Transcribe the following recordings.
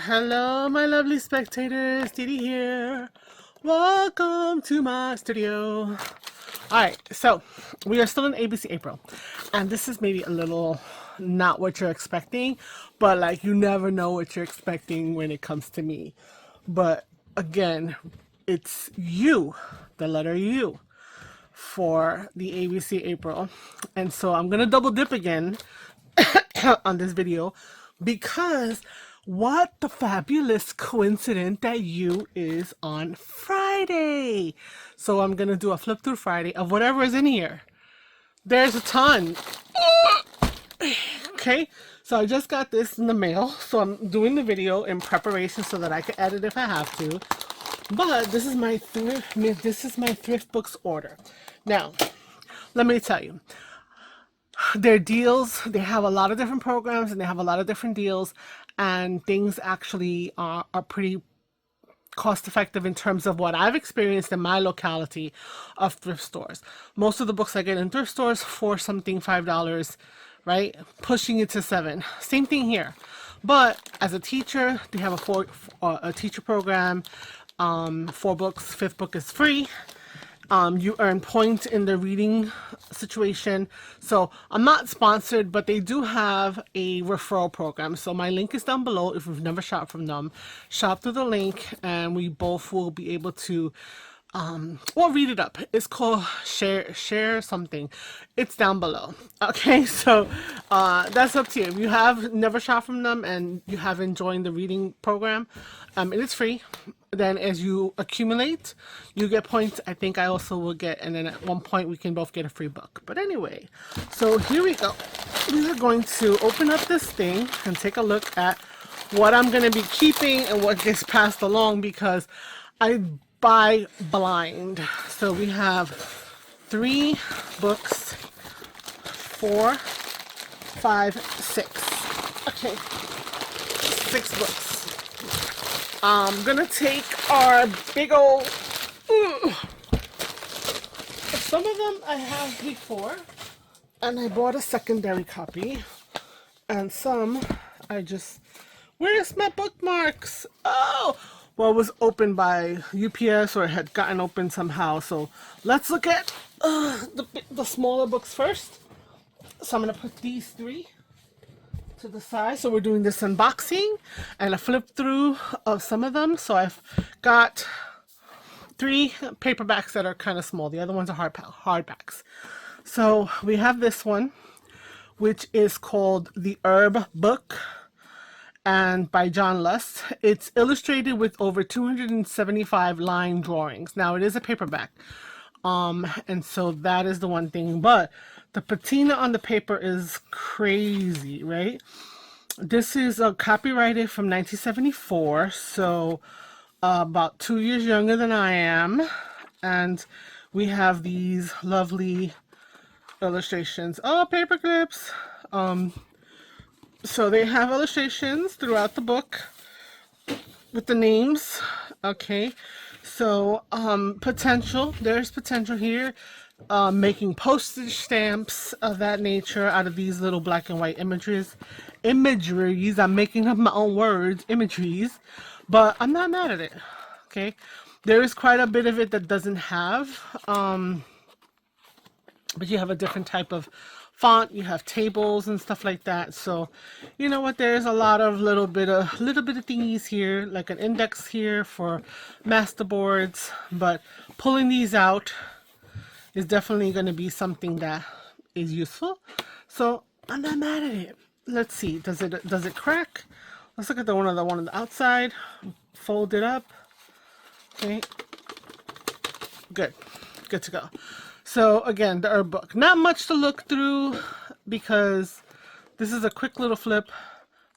Hello, my lovely spectators. Dee here. Welcome to my studio. Alright, so we are still in ABC April, and this is maybe a little not what you're expecting, but like you never know what you're expecting when it comes to me. But again, it's U, the letter U, for the ABC April. And so I'm gonna double dip again on this video because what the fabulous coincidence that U is on Friday. So I'm gonna do a flip through Friday of whatever is in here. There's a ton. Okay, so I just got this in the mail, so I'm doing the video in preparation so that I can edit if I have to. But this is my thrift books order. Now, let me tell you, their deals, they have a lot of different programs and they have a lot of different deals, and things actually are pretty cost effective in terms of what I've experienced in my locality of thrift stores. Most of the books I get in thrift stores for something $5, right? Pushing it to $7. Same thing here. But as a teacher, they have a teacher program. 4 books, 5th book is free. You earn points in the reading situation. So I'm not sponsored, but they do have a referral program. So my link is down below. If you've never shopped from them, shop through the link and we both will be able to well, read it up. It's called share something. It's down below. Okay, so that's up to you. If you have never shopped from them and you haven't joined the reading program, it is free. Then as you accumulate, you get points. I think I also will get, and then at one point we can both get a free book. But anyway, so here we go. We are going to open up this thing and take a look at what I'm going to be keeping and what gets passed along, because I buy blind. So we have 3 books, 4, 5, 6. Okay, 6 books. I'm gonna take our big old. Some of them I have before, and I bought a secondary copy, and some I just. Where's my bookmarks? Oh! Well, it was opened by UPS or had gotten open somehow. So let's look at the smaller books first. So I'm going to put these 3 to the side. So we're doing this unboxing and a flip through of some of them. So I've got 3 paperbacks that are kind of small. The other ones are hardbacks. So we have this one, which is called The Herb Book, and by John Lust. It's illustrated with over 275 line drawings. Now it is a paperback, and so that is the one thing, but the patina on the paper is crazy, right? This is copyrighted from 1974, so about 2 years younger than I am, and we have these lovely illustrations. Oh, paper clips. So they have illustrations throughout the book with the names. Okay, so there's potential here. Making postage stamps of that nature out of these little black and white imageries. I'm making up my own words, imageries, but I'm not mad at it. Okay, there is quite a bit of it that doesn't have, but you have a different type of font, you have tables and stuff like that. So you know what, there's a lot of little bit of thingies here, like an index here for masterboards, but pulling these out is definitely going to be something that is useful. So I'm not mad at it. Let's see, does it crack? Let's look at the one on the outside. Fold it up. Okay, good to go. So again, the herb book. Not much to look through because this is a quick little flip.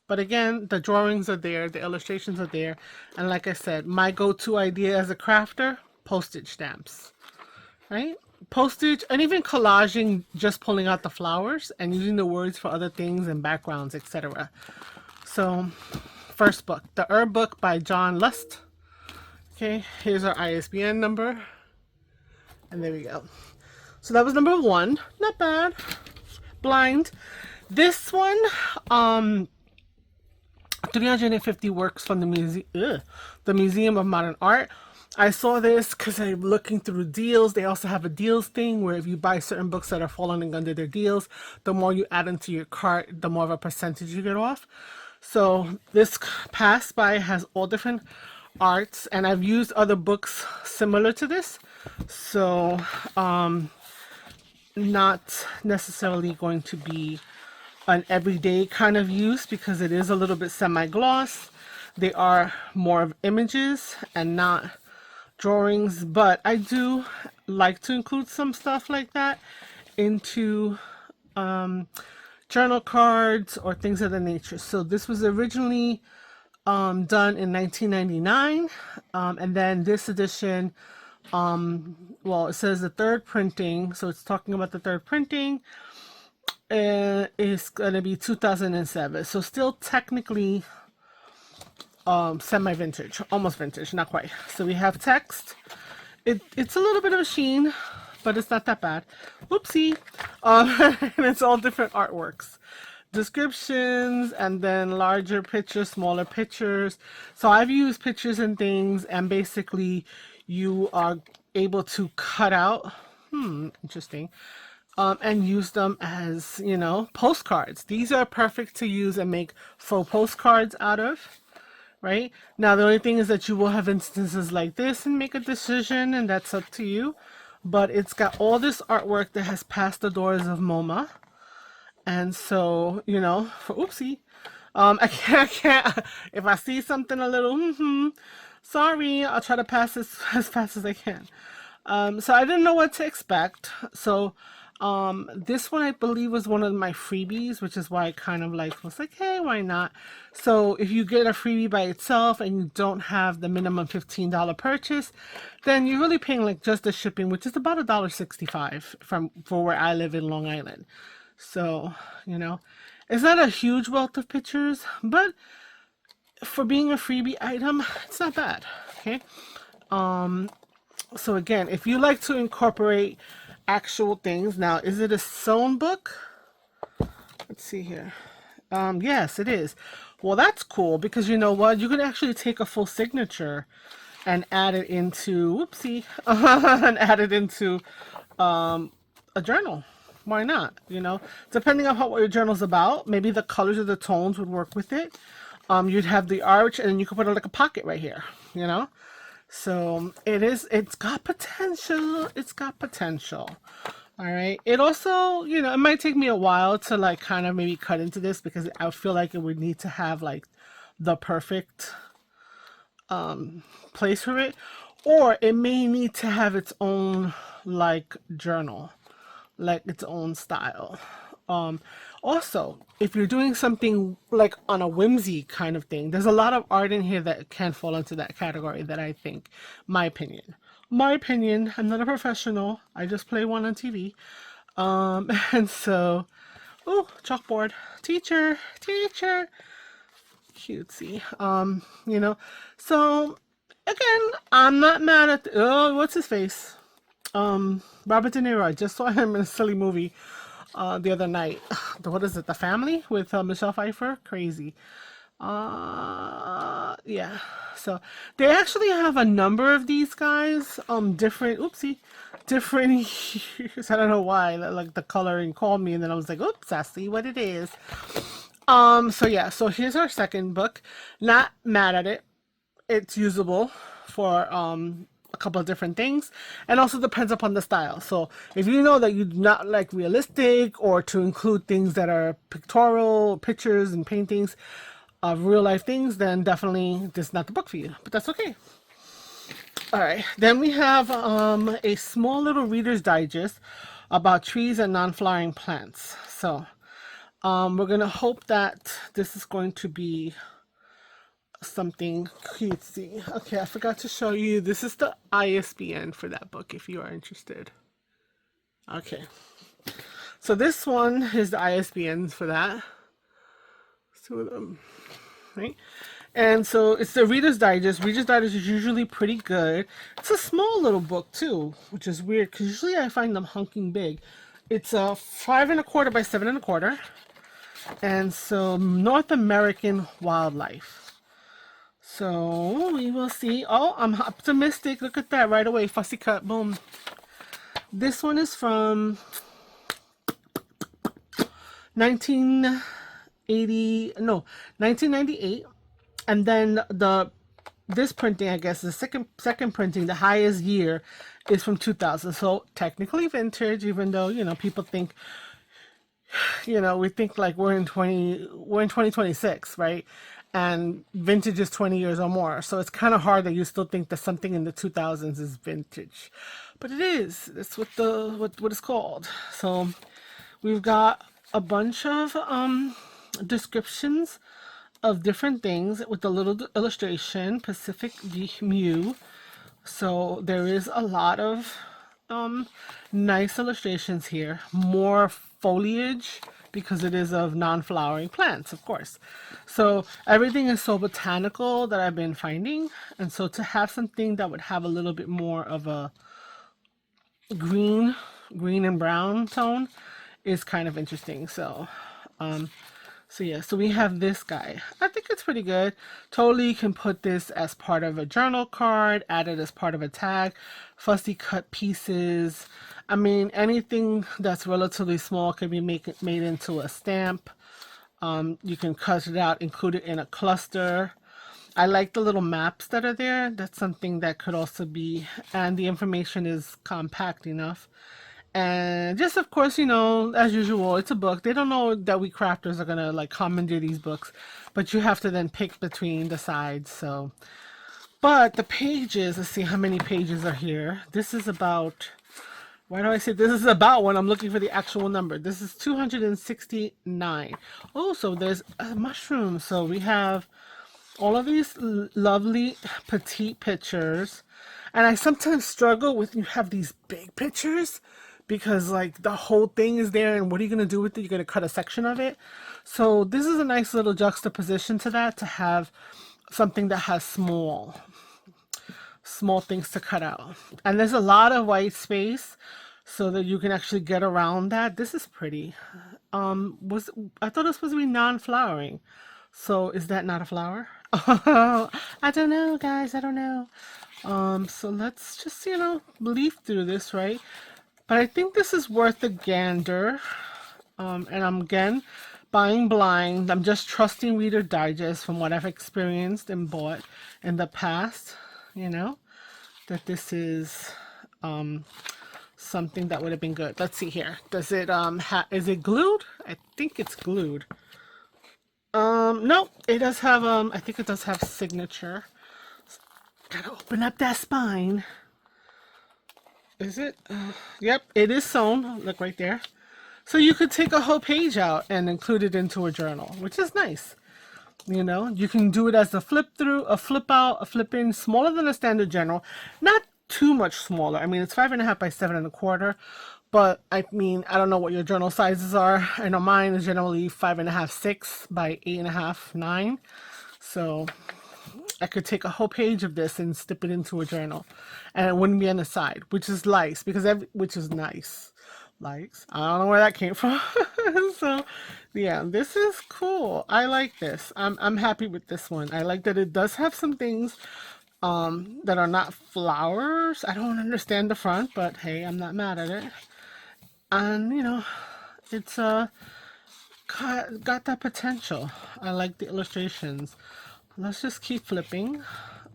But again, the drawings are there, the illustrations are there. And like I said, my go-to idea as a crafter, postage stamps. Right? Postage, and even collaging, just pulling out the flowers and using the words for other things and backgrounds, etc. So, first book, The Herb Book by John Lust. Okay, here's our ISBN number. And there we go. So that was number 1. Not bad. Blind. This one, 350 works from the Museum of Modern Art. I saw this because I'm looking through deals. They also have a deals thing where if you buy certain books that are falling under their deals, the more you add into your cart, the more of a percentage you get off. So this pass by has all different arts, and I've used other books similar to this. So not necessarily going to be an everyday kind of use because it is a little bit semi-gloss. They are more of images and not drawings, but I do like to include some stuff like that into journal cards or things of the nature. So this was originally done in 1999, and then this edition, well, it says the third printing, so it's talking about the third printing. Is going to be 2007, so still technically semi-vintage, almost vintage, not quite. So we have text. It's a little bit of a sheen, but it's not that bad. Whoopsie. And it's all different artworks, descriptions, and then larger pictures, smaller pictures. So I've used pictures and things, and basically you are able to cut out, interesting, and use them as, you know, postcards. These are perfect to use and make faux postcards out of, right? Now, the only thing is that you will have instances like this and make a decision, and that's up to you. But it's got all this artwork that has passed the doors of MoMA. And so, you know, for oopsie, I can't, if I see something a little, sorry, I'll try to pass this as fast as I can. So I didn't know what to expect. So this one I believe was one of my freebies, which is why I kind of like was like, hey, why not? So if you get a freebie by itself and you don't have the minimum $15 purchase, then you're really paying like just the shipping, which is about $1.65 for where I live in Long Island. So, you know, it's not a huge wealth of pictures, but for being a freebie item, it's not bad. Okay. So again, if you like to incorporate actual things. Now, is it a sewn book? Let's see here. Yes, it is. Well, that's cool because you know what? You can actually take a full signature and add it into, whoopsie, and add it into a journal. Why not? You know, depending on what your journal's about, maybe the colors or the tones would work with it. You'd have the arch, and then you could put it like a pocket right here, you know? So it's got potential. It's got potential. All right. It also, you know, it might take me a while to like kind of maybe cut into this because I feel like it would need to have like the perfect place for it, or it may need to have its own like journal, like its own style. Also, if you're doing something like on a whimsy kind of thing, there's a lot of art in here that can fall into that category that I think, my opinion, I'm not a professional. I just play one on TV. And so, oh, chalkboard, teacher, cutesy. You know, so again, I'm not mad at, oh, what's his face? Robert De Niro. I just saw him in a silly movie the other night. What is it? The Family with Michelle Pfeiffer. Crazy. Yeah. So they actually have a number of these guys. Different. Oopsie. Different hues. I don't know why. Like the coloring called me, and then I was like, oops, I see what it is. So yeah. So here's our second book. Not mad at it. It's usable for a couple of different things, and also depends upon the style. So if you know that you do not like realistic or to include things that are pictorial, pictures and paintings of real life things, then definitely this is not the book for you, but that's okay. All right, then we have a small little Reader's Digest about trees and non-flowering plants. So we're gonna hope that this is going to be something cutesy. Okay, I forgot to show you. This is the ISBN for that book if you are interested. Okay. So this one is the ISBN for that. Two of them. Right? And so it's the Reader's Digest. Reader's Digest is usually pretty good. It's a small little book too, which is weird because usually I find them hunking big. It's a 5 1/4 by 7 1/4. And so North American wildlife. So we will see. Oh, I'm optimistic. Look at that right away. Fussy cut. Boom. This one is from 1980, no, 1998. And then this printing, I guess, the second printing, the highest year is from 2000. So technically vintage, even though, you know, people think, you know, we think like we're in 2026, right? And vintage is 20 years or more. So it's kind of hard that you still think that something in the 2000s is vintage. But it is. That's what what it's called. So we've got a bunch of descriptions of different things with a little illustration, Pacific Mew. So there is a lot of nice illustrations here. More foliage because it is of non-flowering plants, of course. So everything is so botanical that I've been finding. And so to have something that would have a little bit more of a green and brown tone is kind of interesting. So yeah, so we have this guy. I think it's pretty good. Totally can put this as part of a journal card, add it as part of a tag, fussy cut pieces. I mean, anything that's relatively small can be made into a stamp. You can cut it out, include it in a cluster. I like the little maps that are there. That's something that could also be, and the information is compact enough. And just, of course, you know, as usual, it's a book. They don't know that we crafters are going to like commandeer these books, but you have to then pick between the sides. So, but the pages, let's see how many pages are here. This is about, why do I say this is about when I'm looking for the actual number? This is 269. Oh, so there's a mushroom. So we have all of these lovely petite pictures. And I sometimes struggle with, you have these big pictures because like the whole thing is there, and what are you going to do with it? You're going to cut a section of it. So this is a nice little juxtaposition to that, to have something that has small things to cut out. And there's a lot of white space so that you can actually get around that. This is pretty. I thought it was supposed to be non-flowering. So is that not a flower? I don't know, guys. I don't know. So let's just, you know, leaf through this, right? But I think this is worth a gander. And I'm, again, buying blind. I'm just trusting Reader Digest from what I've experienced and bought in the past, you know, that this is something that would have been good. Let's see here. Does it, is it glued? I think it's glued. No, it does have, I think it does have signature. Gotta open up that spine. Is it? Yep, it is sewn. Look right there. So you could take a whole page out and include it into a journal, which is nice. You know, you can do it as a flip through, a flip out, a flip in, smaller than a standard journal. Not too much smaller. I mean, it's 5.5 by 7.25. But I mean, I don't know what your journal sizes are. I know mine is generally 5.5, 6 by 8.5, 9. So I could take a whole page of this and slip it into a journal, and it wouldn't be on the side, which is nice because which is nice. Likes. I don't know where that came from. So yeah, this is cool. I like this. I'm happy with this one. I like that it does have some things that are not flowers. I don't understand the front, but hey, I'm not mad at it. And you know, it's got that potential. I like the illustrations. Let's just keep flipping.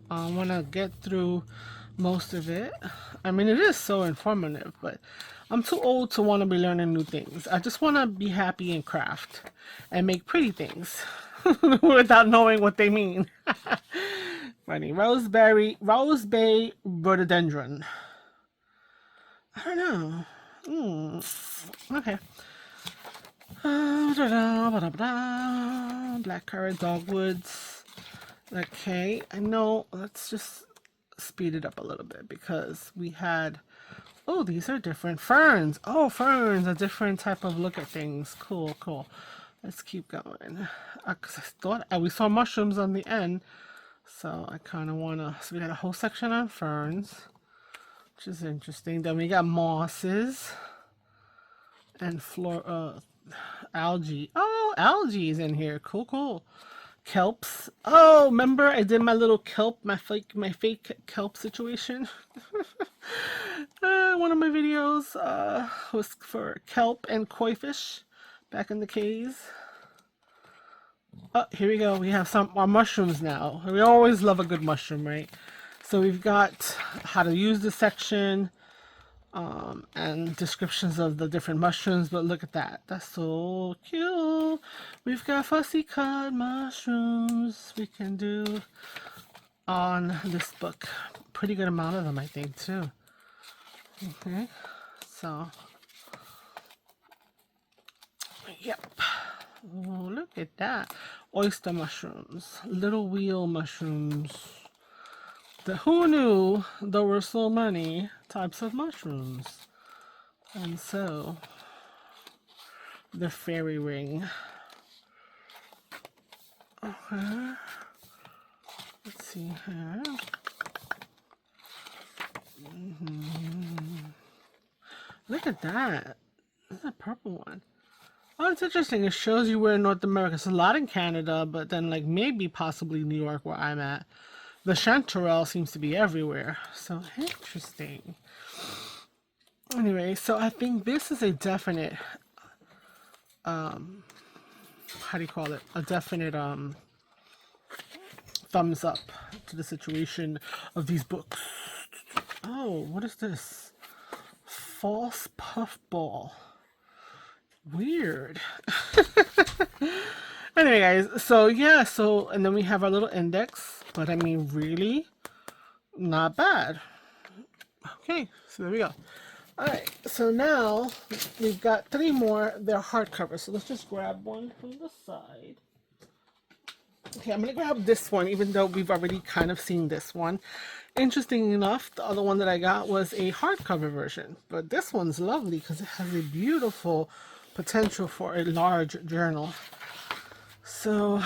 I want to get through most of it. I mean, it is so informative, but I'm too old to want to be learning new things. I just want to be happy and craft and make pretty things without knowing what they mean. Funny. Rose Bay rhododendron. I don't know. Okay. Blackcurrant dogwoods. Okay, I know. Let's just speed it up a little bit because we had. Oh, these are different ferns. Oh, ferns, a different type of look at things. Cool, cool. Let's keep going. Cause I thought we saw mushrooms on the end, so I kind of wanna. So we got a whole section on ferns, which is interesting. Then we got mosses and algae. Oh, algae in here. Cool, cool. Kelps. Oh, remember I did my little kelp, my fake kelp situation? One of my videos was for kelp and koi fish back in the caves. Oh, here we go. We have some our mushrooms now. We always love a good mushroom, right? So we've got how to use this section and descriptions of the different mushrooms. But look at that. That's so cute. We've got fussy cut mushrooms we can do on this book. Pretty good amount of them, I think, too. Okay, so yep. Oh, look at that. Oyster mushrooms, little wheel mushrooms. Who knew there were so many types of mushrooms? And so, the fairy ring. Okay. Let's see here. Look at that. That's a purple one. Oh, it's interesting. It shows you where in North America. It's a lot in Canada, but then like maybe possibly New York where I'm at. The chanterelle seems to be everywhere. So interesting. Anyway, so I think this is a definite, how do you call it? A definite thumbs up to the situation of these books. Oh, what is this? False puffball. Weird. Anyway, guys, so yeah, so and then we have our little index, but I mean, really not bad. Okay, so there we go. All right, so now we've got 3 more. They're hardcover, so let's just grab one from the side. Okay, I'm gonna grab this one, even though we've already kind of seen this one. Interesting enough, the other one that I got was a hardcover version, but this one's lovely because it has a beautiful potential for a large journal. So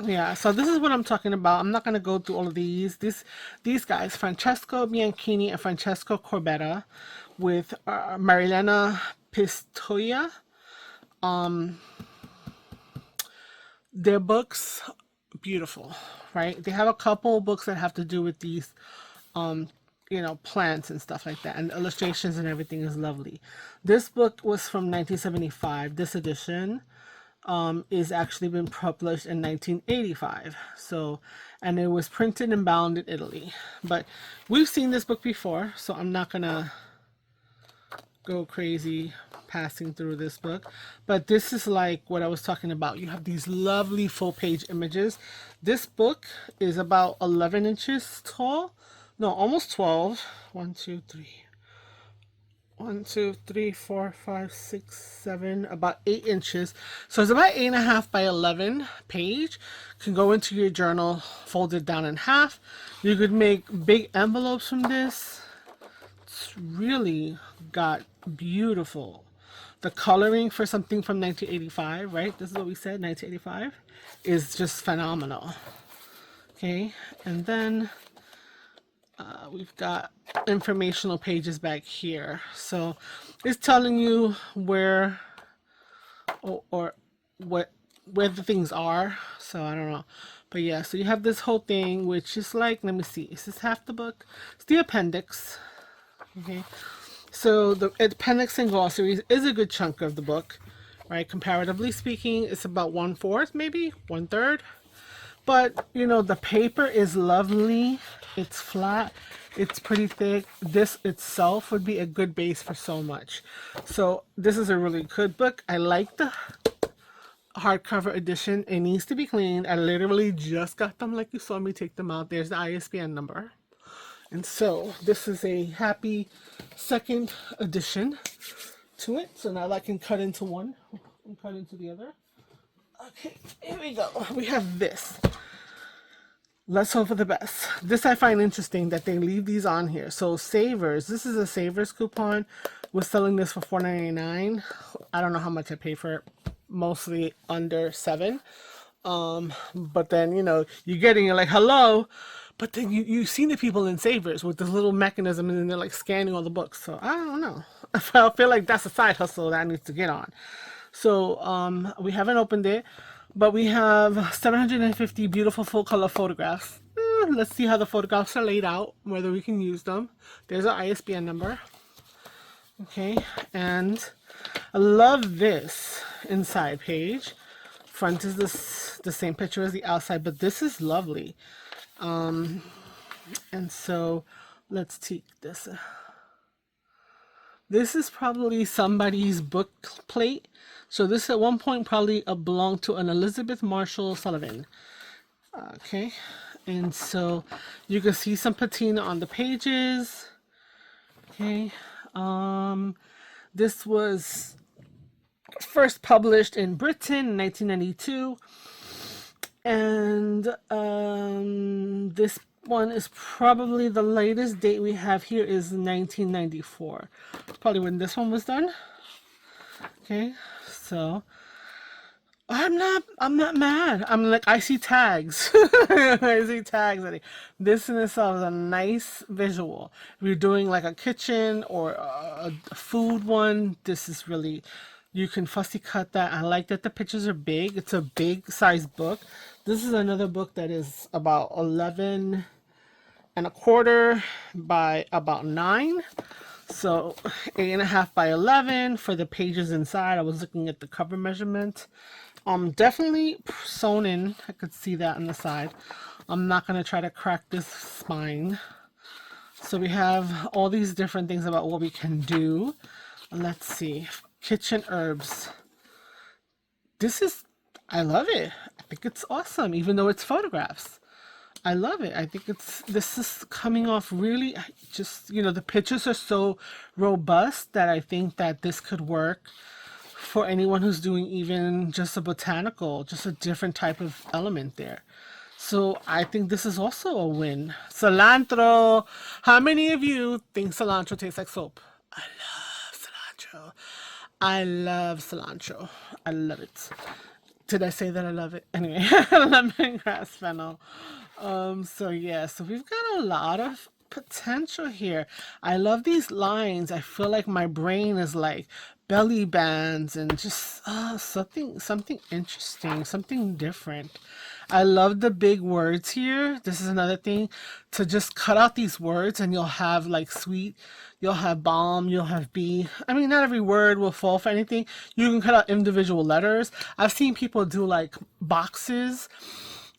yeah, so this is what I'm talking about. I'm not going to go through all of these. These guys, Francesco Bianchini and Francesco Corbetta, with Marilena Pistoia. Their books, beautiful, right? They have a couple books that have to do with these you know, plants and stuff like that, and illustrations and everything is lovely. This book was from 1975. This edition is actually been published in 1985. So, and it was printed and bound in Italy. But we've seen this book before, so I'm not gonna go crazy passing through this book. But this is like what I was talking about. You have these lovely full page images. This book is about 11 inches tall. No, almost 12. 1, 2, 3. 1, 2, 3, 4, 5, 6, 7. About 8 inches. So it's about 8.5 by 11 page. Can go into your journal, fold it down in half. You could make big envelopes from this. It's really got beautiful. The coloring for something from 1985, right? This is what we said, 1985, is just phenomenal. Okay, and then we've got informational pages back here. So it's telling you where or where the things are. So I don't know. But yeah, so you have this whole thing, which is like, let me see, is this half the book? It's the appendix. Okay. So the appendix and glossaries is a good chunk of the book, right? Comparatively speaking, it's about 1/4, maybe 1/3. But, you know, the paper is lovely. It's flat. It's pretty thick. This itself would be a good base for so much. So this is a really good book. I like the hardcover edition. It needs to be cleaned. I literally just got them like you saw me take them out. There's the ISBN number. And so this is a happy 2nd edition to it. So now I can cut into one and cut into the other. Okay, here we go. We have this. Let's hope for the best. This I find interesting that they leave these on here. So Savers, this is a Savers coupon. We're selling this for $4.99. I don't know how much I paid for it. Mostly under $7. But then, you know, you're getting it like, hello. But then you've seen the people in Savers with this little mechanism and then they're like scanning all the books. So I don't know. I feel like that's a side hustle that I need to get on. So we haven't opened it, but we have 750 beautiful full color photographs. Let's see how the photographs are laid out, whether we can use them. There's our ISBN number. Okay, and I love this inside page. Front is the same picture as the outside, but this is lovely. And so let's take this. This is probably somebody's book plate. So this at one point probably belonged to an Elizabeth Marshall Sullivan. Okay, and so you can see some patina on the pages. Okay, this was first published in Britain in 1992, and this one is probably the latest date we have here is 1994. Probably when this one was done. Okay, so I'm not mad. I'm like, I see tags. I see tags. This in itself is a nice visual. If you're doing like a kitchen or a food one, this is really, you can fussy cut that. I like that the pictures are big. It's a big size book. This is another book that is about 11 and a quarter by about 9. So 8.5 by 11 for the pages inside. I was looking at the cover measurement. Definitely sewn in. I could see that on the side. I'm not going to try to crack this spine. So we have all these different things about what we can do. Let's see. Kitchen herbs. This is, I love it. I think it's awesome, even though it's photographs. I love it. I think this is coming off really, just, you know, the pictures are so robust that I think that this could work for anyone who's doing even just a botanical, just a different type of element there. So I think this is also a win. Cilantro. How many of you think cilantro tastes like soap? I love cilantro. I love cilantro. I love it. Did I say that I love it? Anyway, lemongrass fennel. So yeah, so we've got a lot of potential here. I love these lines. I feel like my brain is like belly bands and just something interesting, something different. I love the big words here. This is another thing, to just cut out these words and you'll have like sweet, you'll have bomb, you'll have bee. I mean, not every word will fall for anything. You can cut out individual letters. I've seen people do like boxes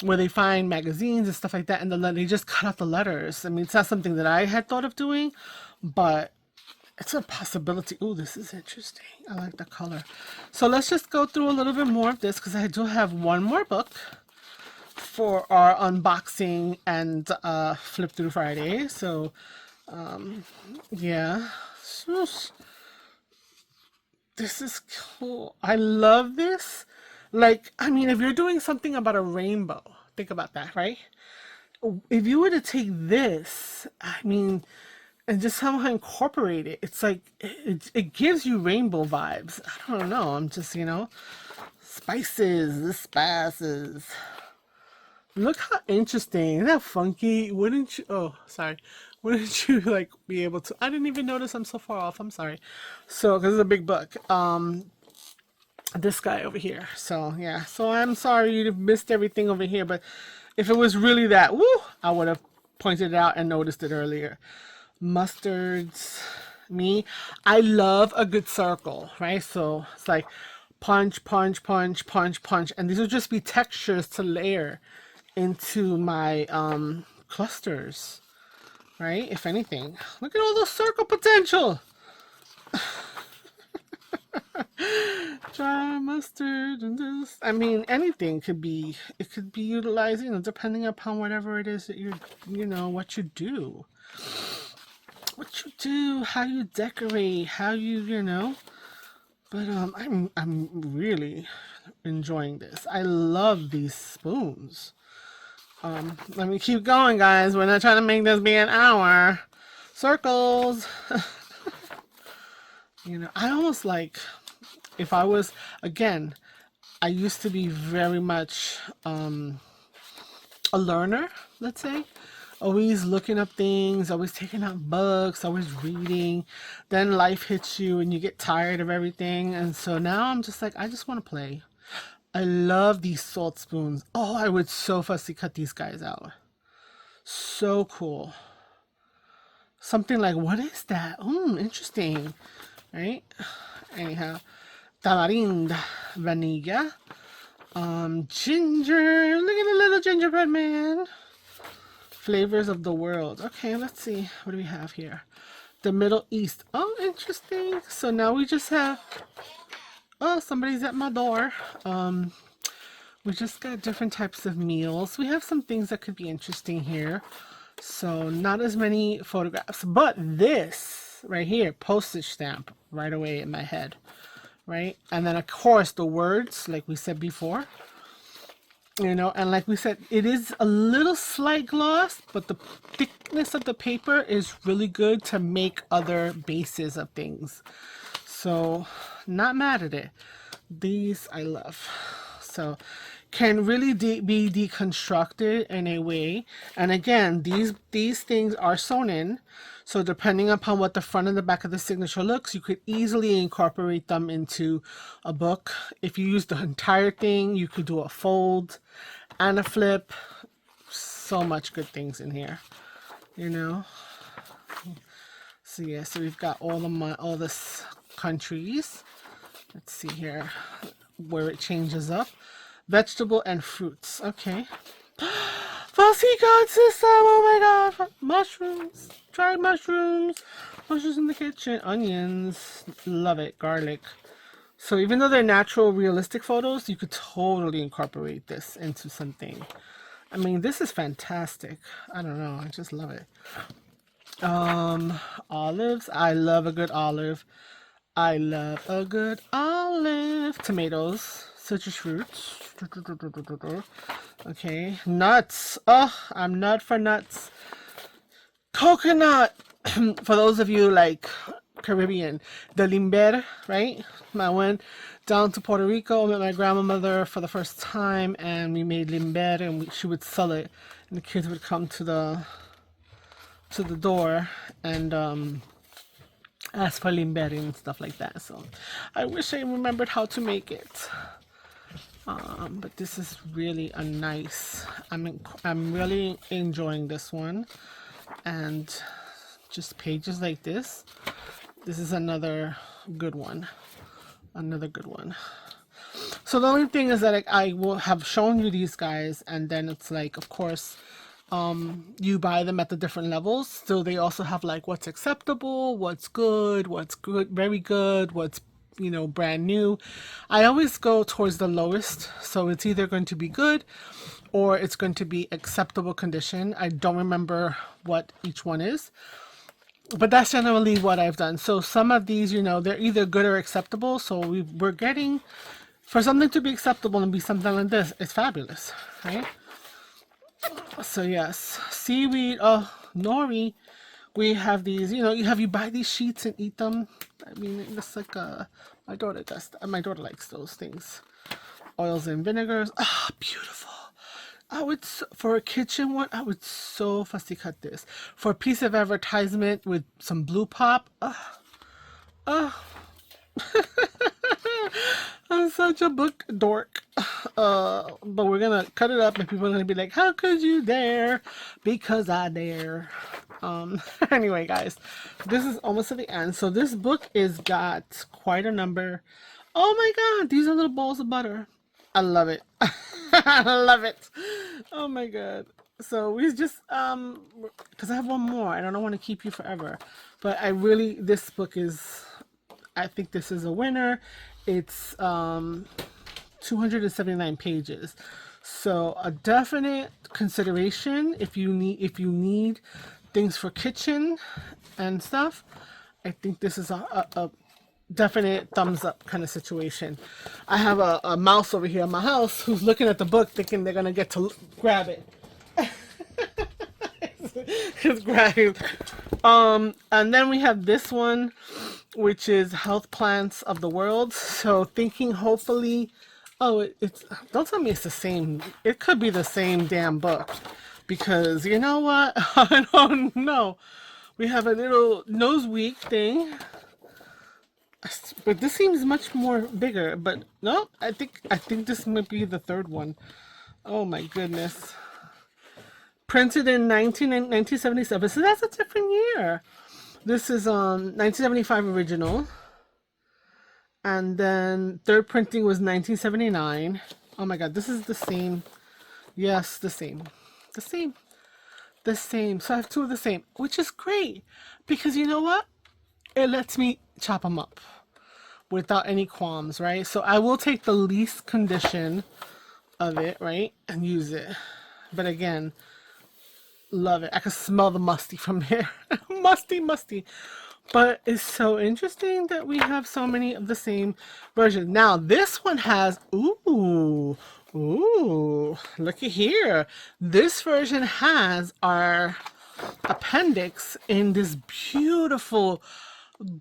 where they find magazines and stuff like that, and then they just cut out the letters. I mean, it's not something that I had thought of doing, but it's a possibility. Oh, this is interesting. I like the color. So let's just go through a little bit more of this, because I do have one more book for our unboxing and flip through Friday. So yeah, this is cool. I love this. Like, I mean, if you're doing something about a rainbow, think about that, right? If you were to take this, I mean, and just somehow incorporate it, it's like, it gives you rainbow vibes. I don't know. I'm just, you know, spices. Look how interesting. Isn't that funky? Wouldn't you? Oh, sorry. Wouldn't you like be able to? I didn't even notice I'm so far off. I'm sorry. So, because it's a big book. This guy over here. So, yeah. So, I'm sorry you missed everything over here. But if it was really that, woo, I would have pointed it out and noticed it earlier. Mustards. I love a good circle, right? So, it's like punch, punch, punch, punch, punch. And these would just be textures to layer into my clusters, right? If anything, look at all the circle potential. Dry mustard and this. I mean, anything could be. It could be utilized, you know, depending upon whatever it is that you're, you know, what you do, how you decorate, how you know. But I'm really enjoying this. I love these spoons. Let me keep going, guys. We're not trying to make this be an hour. Circles. You know, I almost like, if I was, again, I used to be very much a learner, let's say. always looking up things, always taking out books, always reading. Then life hits you and you get tired of everything. And so now I'm just like, I just want to play. I love these salt spoons. Oh, I would so fussy cut these guys out. So cool. Something like, what is that? Interesting. Right? Anyhow, tamarind, vanilla, ginger. Look at the little gingerbread man. Flavors of the world. Okay, let's see. What do we have here? The Middle East. Oh, interesting. So now we just have... Oh, somebody's at my door. We just got different types of meals. We have some things that could be interesting here. So not as many photographs. But this right here, postage stamp right away in my head. Right? And then, of course, the words, like we said before. You know, and like we said, it is a little slight gloss, but the thickness of the paper is really good to make other bases of things. So, not mad at it. These I love. So, can really be deconstructed in a way. And again, these things are sewn in. So depending upon what the front and the back of the signature looks, you could easily incorporate them into a book. If you use the entire thing, you could do a fold and a flip. So much good things in here, you know. So yeah, so we've got all the countries. Let's see here where it changes up. Vegetable and fruits. Okay. Fussy God system. Oh my God. Mushrooms. Dried mushrooms. Mushrooms in the kitchen. Onions. Love it. Garlic. So even though they're natural, realistic photos, you could totally incorporate this into something. I mean, this is fantastic. I don't know. I just love it. Olives. I love a good olive. I love a good olive. Tomatoes. Citrus fruits. Okay. Nuts. Oh, I'm nut for nuts. Coconut. For those of you like Caribbean, the limber, right? I went down to Puerto Rico with my grandmother for the first time, and we made limber, and she would sell it, and the kids would come to the door and ask for limber and stuff like that. So I wish I remembered how to make it. But this is really a nice. I'm really enjoying this one, and just pages like this. This is another good one. Another good one. So the only thing is that I will have shown you these guys, and then it's like, of course, you buy them at the different levels. So they also have like what's acceptable, what's good, very good, what's, you know, brand new. I always go towards the lowest, so it's either going to be good or it's going to be acceptable condition. I don't remember what each one is, but that's generally what I've done. So some of these, you know, they're either good or acceptable. So we're getting, for something to be acceptable and be something like this, it's fabulous, right? So yes, seaweed, oh, nori. We have these, you know, you buy these sheets and eat them. I mean, it's like my daughter does. My daughter likes those things. Oils and vinegars. Ah, beautiful. I would, for a kitchen one, I would so fussy cut this. For a piece of advertisement with some blue pop. I'm such a book dork. But we're gonna cut it up and people are gonna be like, how could you dare? Because I dare. Anyway, guys, this is almost at the end. So this book is got quite a number. Oh my God, these are little balls of butter. I love it. I love it. Oh my God. So we just, because I have one more. I don't want to keep you forever. But this book is, I think this is a winner. It's 279 pages. So a definite consideration if you need things for kitchen and stuff. I think this is a definite thumbs up kind of situation. I have a mouse over here in my house who's looking at the book thinking they're gonna get to grab it. Just grab it. And then we have this one, which is Health Plants of the World. So thinking hopefully, oh, it's don't tell me it's the same. It could be the same damn book, because you know what? I don't know. We have a little nose week thing, but this seems much more bigger. But no, I think this might be the third one. Oh my goodness. Printed in 1977, so that's a different year. This is 1975 original, and then third printing was 1979. Oh my god, this is the same. Yes, the same. The same. The same. So I have two of the same, which is great because you know what? It lets me chop them up without any qualms, right? So I will take the least condition of it, right, and use it. But again, love it. I can smell the musty from here. musty, musty. But it's so interesting that we have so many of the same versions. Now, this one has, ooh, looky here. This version has our appendix in this beautiful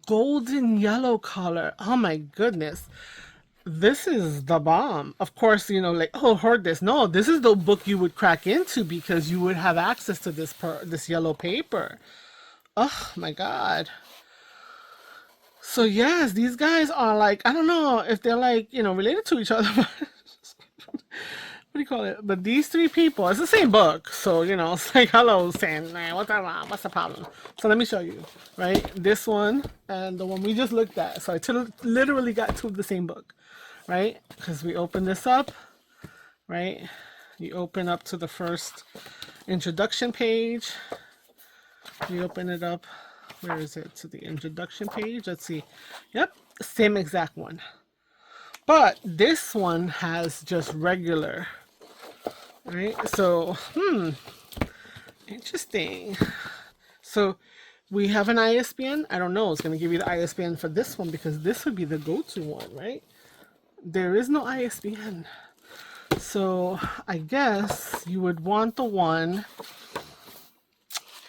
golden yellow color. Oh my goodness. This is the bomb. Of course, you know, like, oh, heard this. No, this is the book you would crack into because you would have access to this yellow paper. Oh my god. So yes, these guys are like, I don't know if they're like, you know, related to each other. What do you call it? But these three people, it's the same book. So, you know, it's like, hello, Sam, what's the problem? So let me show you, right? This one and the one we just looked at. So I literally got two of the same book. Right? Because we open this up, right? You open up to the first introduction page. You open it up. Where is it? To the introduction page. Let's see. Yep, same exact one. But this one has just regular. Right? So, interesting. So, we have an ISBN. I don't know. It's going to give you the ISBN for this one because this would be the go-to one, right? There is no ISBN. So I guess you would want the one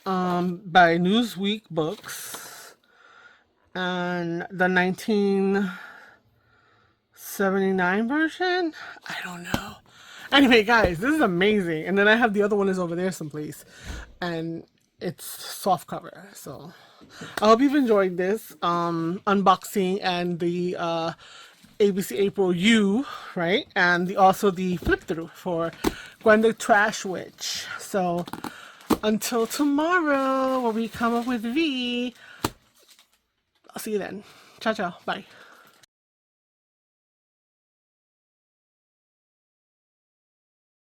by Newsweek Books and the 1979 version. I don't know. Anyway, guys, this is amazing. And then I have the other one is over there someplace, and it's soft cover. So I hope you've enjoyed this unboxing and the ABC April U, right? And also the flip through for Gwen the Trash Witch. So until tomorrow, when we come up with V, I'll see you then. Ciao, ciao. Bye.